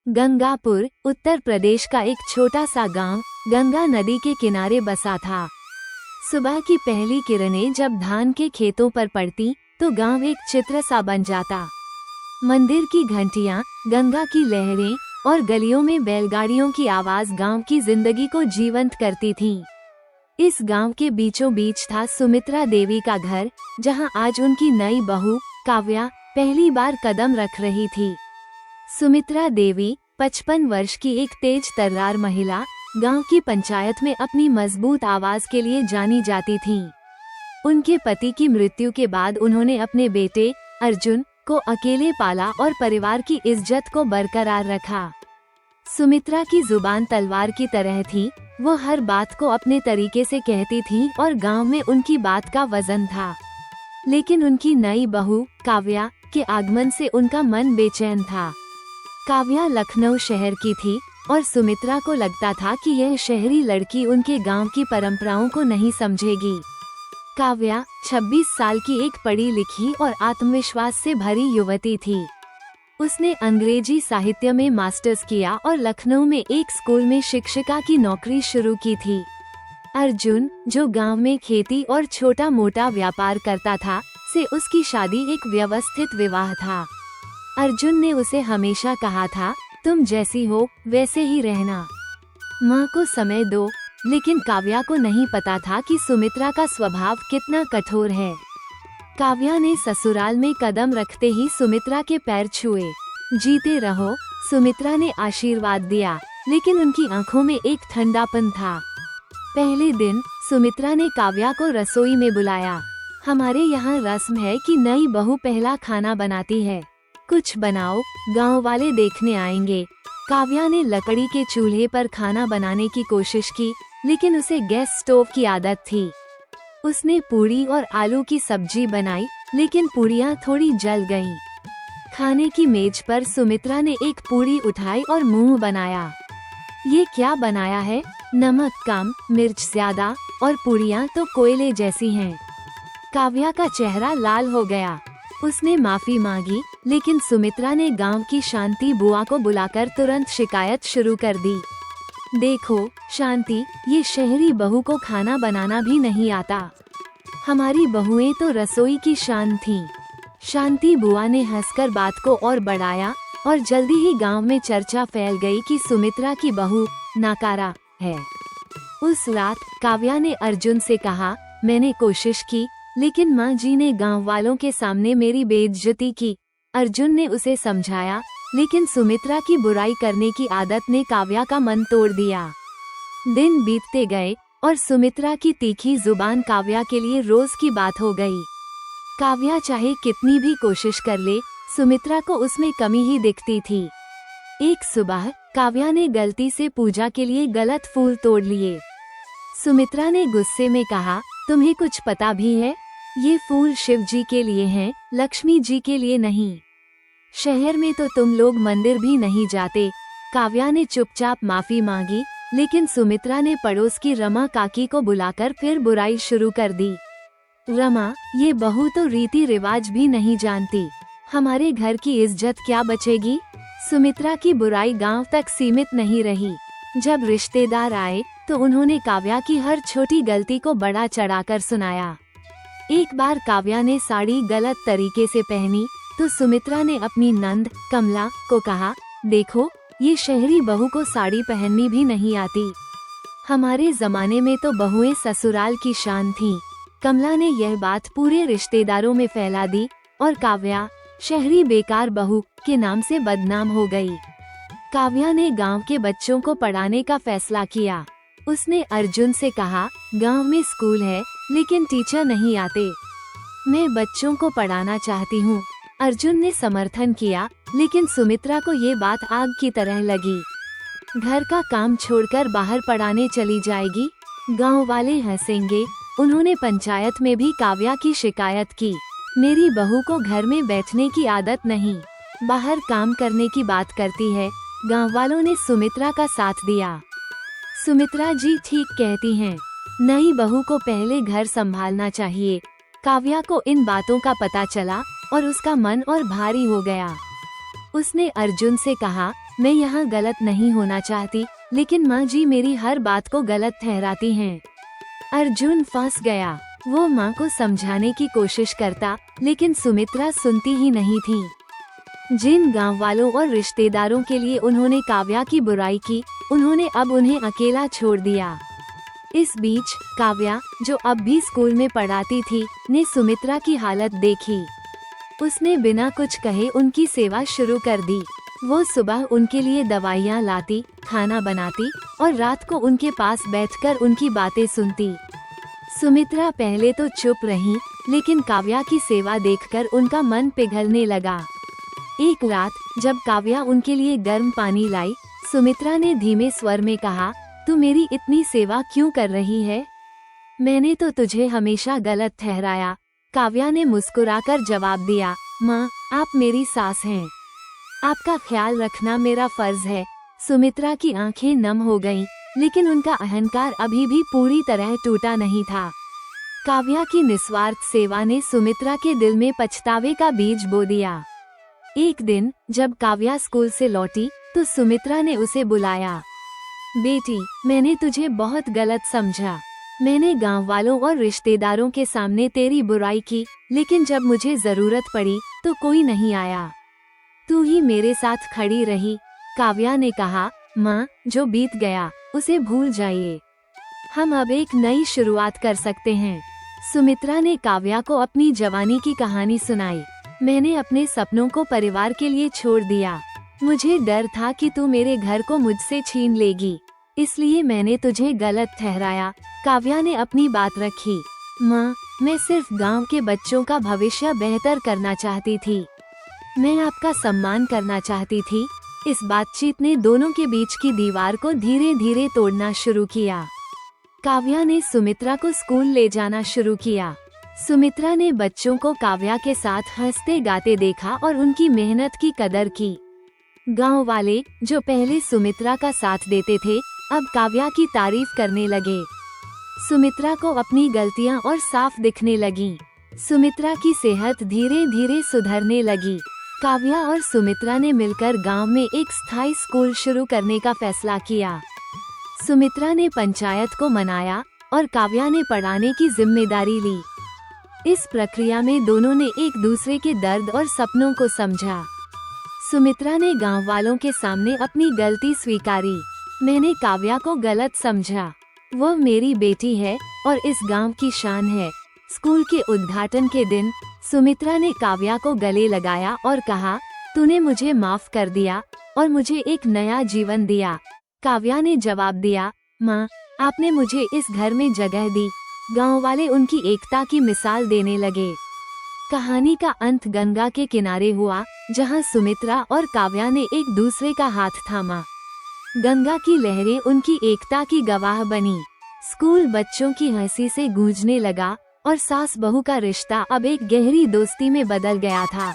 गंगापुर उत्तर प्रदेश का एक छोटा सा गांव गंगा नदी के किनारे बसा था। सुबह की पहली किरणें जब धान के खेतों पर पड़ती तो गांव एक चित्र सा बन जाता। मंदिर की घंटियां, गंगा की लहरें और गलियों में बैलगाड़ियों की आवाज गांव की जिंदगी को जीवंत करती थी। इस गांव के बीचों बीच था सुमित्रा देवी का घर, जहां आज उनकी नई बहू काव्या पहली बार कदम रख रही थी। सुमित्रा देवी 55 वर्ष की एक तेज तर्रार महिला गांव की पंचायत में अपनी मजबूत आवाज के लिए जानी जाती थीं। उनके पति की मृत्यु के बाद उन्होंने अपने बेटे अर्जुन को अकेले पाला और परिवार की इज्जत को बरकरार रखा। सुमित्रा की जुबान तलवार की तरह थी, वो हर बात को अपने तरीके से कहती थी और गांव में उनकी बात का वजन था। लेकिन उनकी नई बहू काव्या के आगमन से उनका मन बेचैन था। काव्या लखनऊ शहर की थी और सुमित्रा को लगता था कि यह शहरी लड़की उनके गांव की परंपराओं को नहीं समझेगी। काव्या 26 साल की एक पढ़ी लिखी और आत्मविश्वास से भरी युवती थी। उसने अंग्रेजी साहित्य में मास्टर्स किया और लखनऊ में एक स्कूल में शिक्षिका की नौकरी शुरू की थी। अर्जुन, जो गांव में खेती और छोटा मोटा व्यापार करता था, से उसकी शादी एक व्यवस्थित विवाह था। अर्जुन ने उसे हमेशा कहा था, तुम जैसी हो वैसे ही रहना, माँ को समय दो। लेकिन काव्या को नहीं पता था कि सुमित्रा का स्वभाव कितना कठोर है। काव्या ने ससुराल में कदम रखते ही सुमित्रा के पैर छुए। जीते रहो, सुमित्रा ने आशीर्वाद दिया, लेकिन उनकी आंखों में एक ठंडापन था। पहले दिन सुमित्रा ने काव्या को रसोई में बुलाया। हमारे यहाँ रस्म है कि नई बहू पहला खाना बनाती है, कुछ बनाओ, गांव वाले देखने आएंगे। काव्या ने लकड़ी के चूल्हे पर खाना बनाने की कोशिश की, लेकिन उसे गैस स्टोव की आदत थी। उसने पूड़ी और आलू की सब्जी बनाई, लेकिन पूड़ियाँ थोड़ी जल गईं। खाने की मेज पर सुमित्रा ने एक पूड़ी उठाई और मुंह बनाया। ये क्या बनाया है? नमक कम, मिर्च ज्यादा और पूड़ियाँ तो कोयले जैसी हैं। काव्या का चेहरा लाल हो गया। उसने माफी मांगी, लेकिन सुमित्रा ने गांव की शांति बुआ को बुलाकर तुरंत शिकायत शुरू कर दी। देखो शांति, ये शहरी बहू को खाना बनाना भी नहीं आता। हमारी बहुएं तो रसोई की शान थीं। शांति बुआ ने हंसकर बात को और बढ़ाया और जल्दी ही गांव में चर्चा फैल गई कि सुमित्रा की बहू नाकारा है। उस रात काव्या ने अर्जुन से कहा, मैंने कोशिश की, लेकिन माँ जी ने गांव वालों के सामने मेरी बेइज्जती की। अर्जुन ने उसे समझाया, लेकिन सुमित्रा की बुराई करने की आदत ने काव्या का मन तोड़ दिया। दिन बीतते गए और सुमित्रा की तीखी जुबान काव्या के लिए रोज की बात हो गई। काव्या चाहे कितनी भी कोशिश कर ले, सुमित्रा को उसमें कमी ही दिखती थी। एक सुबह काव्या ने गलती से पूजा के लिए गलत फूल तोड़ लिए। सुमित्रा ने गुस्से में कहा, तुम्हें कुछ पता भी है? ये फूल शिव जी के लिए हैं, लक्ष्मी जी के लिए नहीं। शहर में तो तुम लोग मंदिर भी नहीं जाते। काव्या ने चुपचाप माफी मांगी, लेकिन सुमित्रा ने पड़ोस की रमा काकी को बुलाकर फिर बुराई शुरू कर दी। रमा, ये बहू तो रीति रिवाज भी नहीं जानती, हमारे घर की इज्जत क्या बचेगी? सुमित्रा की बुराई गांव तक सीमित नहीं रही। जब रिश्तेदार आए तो उन्होंने काव्या की हर छोटी गलती को बड़ा चढ़ाकर सुनाया। एक बार काव्या ने साड़ी गलत तरीके से पहनी तो सुमित्रा ने अपनी नंद कमला को कहा, देखो ये शहरी बहू को साड़ी पहननी भी नहीं आती। हमारे जमाने में तो बहुएं ससुराल की शान थीं। कमला ने यह बात पूरे रिश्तेदारों में फैला दी और काव्या शहरी बेकार बहू के नाम से बदनाम हो गई। काव्या ने गांव के बच्चों को पढ़ाने का फैसला किया। उसने अर्जुन से कहा, गांव में स्कूल है लेकिन टीचर नहीं आते, मैं बच्चों को पढ़ाना चाहती हूँ। अर्जुन ने समर्थन किया, लेकिन सुमित्रा को ये बात आग की तरह लगी। घर का काम छोड़कर बाहर पढ़ाने चली जाएगी, गांव वाले हंसेंगे। उन्होंने पंचायत में भी काव्या की शिकायत की। मेरी बहू को घर में बैठने की आदत नहीं, बाहर काम करने की बात करती है। गांव वालों ने सुमित्रा का साथ दिया। सुमित्रा जी ठीक कहती हैं, नई बहू को पहले घर संभालना चाहिए। काव्या को इन बातों का पता चला और उसका मन और भारी हो गया। उसने अर्जुन से कहा, मैं यहाँ गलत नहीं होना चाहती, लेकिन माँ जी मेरी हर बात को गलत ठहराती हैं। अर्जुन फंस गया। वो माँ को समझाने की कोशिश करता, लेकिन सुमित्रा सुनती ही नहीं थी। जिन गांव वालों और रिश्तेदारों के लिए उन्होंने काव्या की बुराई की, उन्होंने अब उन्हें अकेला छोड़ दिया। इस बीच काव्या, जो अब भी स्कूल में पढ़ाती थी, ने सुमित्रा की हालत देखी। उसने बिना कुछ कहे उनकी सेवा शुरू कर दी। वो सुबह उनके लिए दवाइयाँ लाती, खाना बनाती और रात को उनके पास बैठकर उनकी बातें सुनती। सुमित्रा पहले तो चुप रही, लेकिन काव्या की सेवा देखकर उनका मन पिघलने लगा। एक रात जब काव्या उनके लिए गर्म पानी लाई, सुमित्रा ने धीमे स्वर में कहा, तू मेरी इतनी सेवा क्यों कर रही है? मैंने तो तुझे हमेशा गलत ठहराया। काव्या ने मुस्कुराकर जवाब दिया, माँ, आप मेरी सास हैं। आपका ख्याल रखना मेरा फर्ज है। सुमित्रा की आंखें नम हो गईं, लेकिन उनका अहंकार अभी भी पूरी तरह टूटा नहीं था। काव्या की निस्वार्थ सेवा ने सुमित्रा के दिल में पछतावे का बीज बो दिया। एक दिन जब काव्या स्कूल से लौटी, तो सुमित्रा ने उसे बुलाया। बेटी, मैंने तुझे बहुत गलत समझा। मैंने गांव वालों और रिश्तेदारों के सामने तेरी बुराई की, लेकिन जब मुझे जरूरत पड़ी तो कोई नहीं आया। तू ही मेरे साथ खड़ी रही। काव्या ने कहा, माँ, जो बीत गया उसे भूल जाइए। हम अब एक नई शुरुआत कर सकते हैं। सुमित्रा ने काव्या को अपनी जवानी की कहानी सुनाई। मैंने अपने सपनों को परिवार के लिए छोड़ दिया। मुझे डर था कि तू मेरे घर को मुझसे छीन लेगी, इसलिए मैंने तुझे गलत ठहराया। काव्या ने अपनी बात रखी। माँ, मैं सिर्फ गांव के बच्चों का भविष्य बेहतर करना चाहती थी। मैं आपका सम्मान करना चाहती थी। इस बातचीत ने दोनों के बीच की दीवार को धीरे धीरे तोड़ना शुरू किया। काव्या ने सुमित्रा को स्कूल ले जाना शुरू किया। सुमित्रा ने बच्चों को काव्या के साथ हंसते गाते देखा और उनकी मेहनत की कदर की। गांव वाले, जो पहले सुमित्रा का साथ देते थे, अब काव्या की तारीफ करने लगे। सुमित्रा को अपनी गलतियां और साफ दिखने लगीं। सुमित्रा की सेहत धीरे धीरे सुधरने लगी। काव्या और सुमित्रा ने मिलकर गांव में एक स्थायी स्कूल शुरू करने का फैसला किया। सुमित्रा ने पंचायत को मनाया और काव्या ने पढ़ाने की जिम्मेदारी ली। इस प्रक्रिया में दोनों ने एक दूसरे के दर्द और सपनों को समझा। सुमित्रा ने गांव वालों के सामने अपनी गलती स्वीकारी। मैंने काव्या को गलत समझा। वो मेरी बेटी है और इस गांव की शान है। स्कूल के उद्घाटन के दिन सुमित्रा ने काव्या को गले लगाया और कहा, तूने मुझे माफ कर दिया और मुझे एक नया जीवन दिया। काव्या ने जवाब दिया, माँ, आपने मुझे इस घर में जगह दी। गांव वाले उनकी एकता की मिसाल देने लगे। कहानी का अंत गंगा के किनारे हुआ, जहां सुमित्रा और काव्या ने एक दूसरे का हाथ थामा। गंगा की लहरें उनकी एकता की गवाह बनी। स्कूल बच्चों की हंसी से गूंजने लगा और सास बहू का रिश्ता अब एक गहरी दोस्ती में बदल गया था।